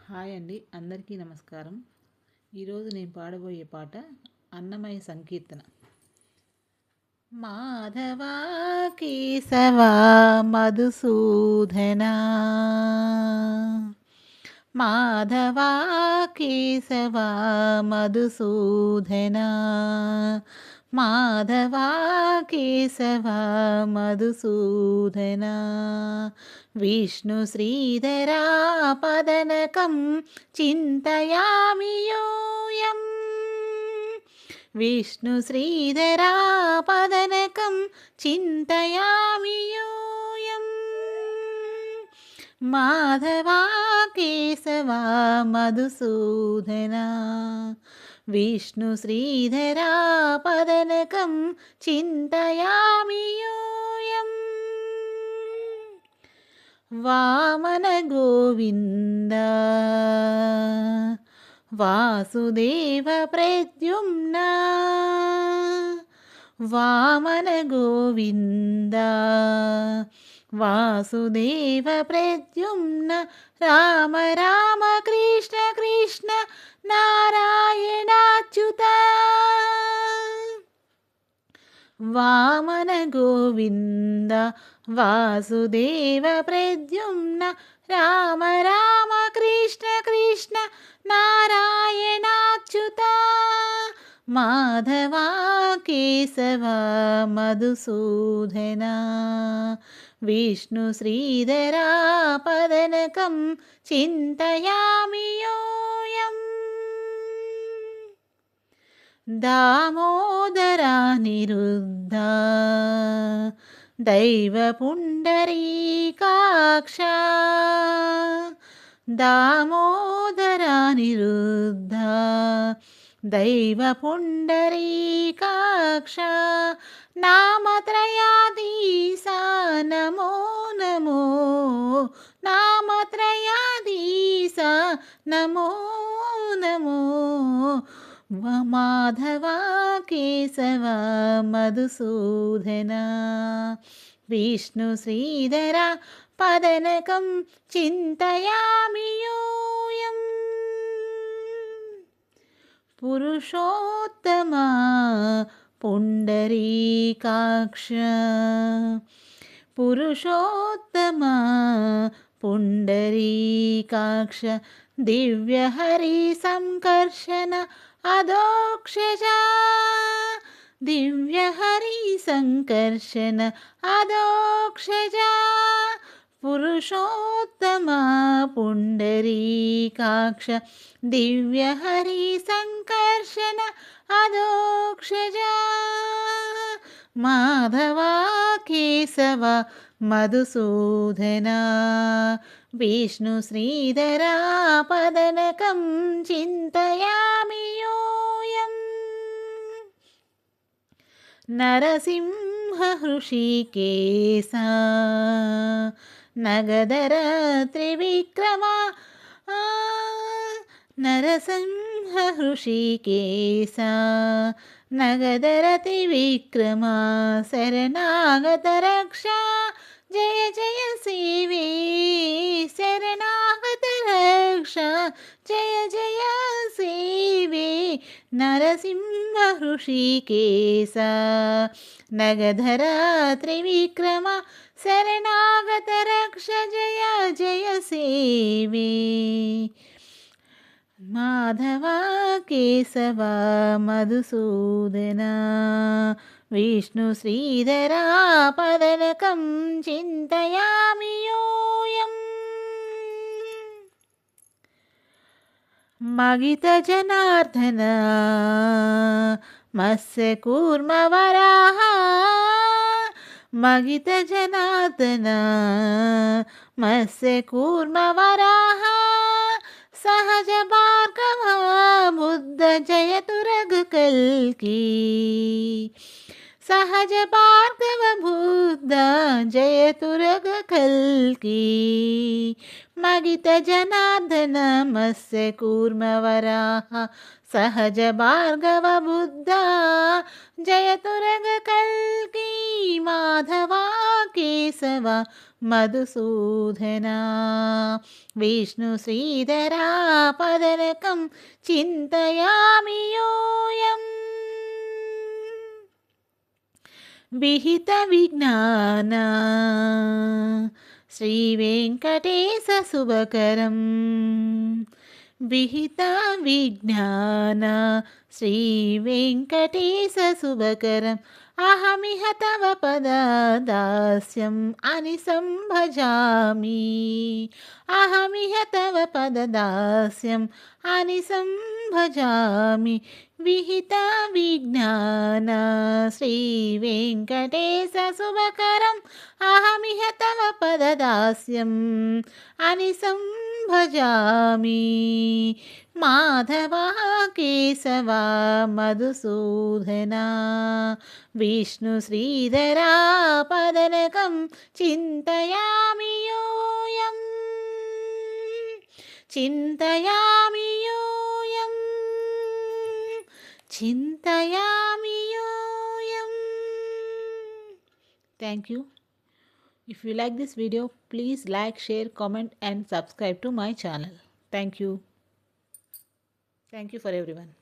Hi అండి, అందరికీ నమస్కారం. ఈరోజు నేను పాడబోయే పాట అన్నమయ్య సంకీర్తన. మాధవా కేశవా మధుసూదనా, మాధవా కేశవా మధుసూదనా, మాధవా కేశవా మధుసూదనా, విష్ణు శ్రీధరా పదనకం చింతయామి యోయం, విష్ణు శ్రీధరా పదనకం చింతయామి యోయం, మాధవా కేశవా మధుసూదనా, విష్ణు శ్రీధరా పదనకం చింతయామి యోయం, వామన గోవింద వాసుదేవ ప్రద్యుమ్న, వామన గోవింద వాసుదేవ ప్రద్యుమ్న, రామ రామ కృష్ణ కృష్ణ నారాయణాచ్యుత, వామన గోవింద వాసుదేవ ప్రద్యుమ్న, రామ రామ కృష్ణ కృష్ణ నారాయణాచ్యుత, మాధవా కేశవా మధుసూదనా, విష్ణు శ్రీధరా పదనకం చింతయామి యోయం, దామోదరానిరుద్ధ దైవ పుండరీకాక్ష, దామోదరానిరుద్ధ దైవ పుండరీకాక్ష, నామత్రయాధీశ నమో నమో, నామత్రయాధీశ నమో నమో, మాధవా కేశవా మధుసూదనా, విష్ణు శ్రీధరా పదనకం చింతయామి యోయం, పురుషోత్తమా పుండరీకాక్ష, పురుషోత్తమా పుండరీకాక్ష, దివ్య హరి సంకర్షణ అదోక్షజ, దివ్య హరి సంకర్షణ అదోక్షజ, పురుషోత్తమా పుండరీకాక్ష, దివ్య హరి సంకర్షణ అదోక్షజ, మాధవా కేశవా మధుసూదనా, విష్ణు శ్రీధరా పదనకం చింతయామి యోయం, నరసింహ హృషికేశ నగధర త్రివిక్రమ, నరసింహ హృషికేశ నగధర త్రివిక్రమ, శరణాగత రక్ష జయ జయ శివే, శరణాగత రక్ష జయ జయ శివే, నరసింహ హృషికేశ నగధర త్రివిక్రమ, శరణాగత రక్ష జయ జయ శివే, మాధవా కేశవా మధుసూదనా, విష్ణు శ్రీధరా పదనకం చింతయామి యోయం, మగిత జనార్దన మత్స్య కూర్మ వరాహ, మగిత జనార్దన మత్స్య కూర్మ వరాహ, సహజ భార్గవ బుద్ధ జయతు రఘు కల్కి, సహజ భార్గవ బుద్ధ జయతు రఘు కల్కి, मगितजनार्दनमस्य कूर्मवराः सहज भार्गवबुद्धा जयतुरगकल्की माधवा केशव मधुसूदना विष्णुश्रीधरा पदरकं चिन्तयामि योऽयम् विहितविज्ञान श्रीवेङ्कटेशशुभकरम् विहितविज्ञान श्रीवेङ्कटेशशुभकरम् अहमिह तव पददास्यम् अनिशं भजामि अहमिह तव पददास्यम् अनिशं भजामि विहितविज्ञान श्रीवेङ्कटेशशुभकरम् अहमिह तव पददास्यम् अनिशं भजामि माधवा केशवा मधुसूदना विष्णुश्रीधरा पदनकं चिन्तयामि योऽयम् चिन्तयामि योऽयम् चिन्तयामि योऽयम्. Thank you. If you like this video, please like, share, comment and subscribe to my channel. Thank you. Thank you for everyone.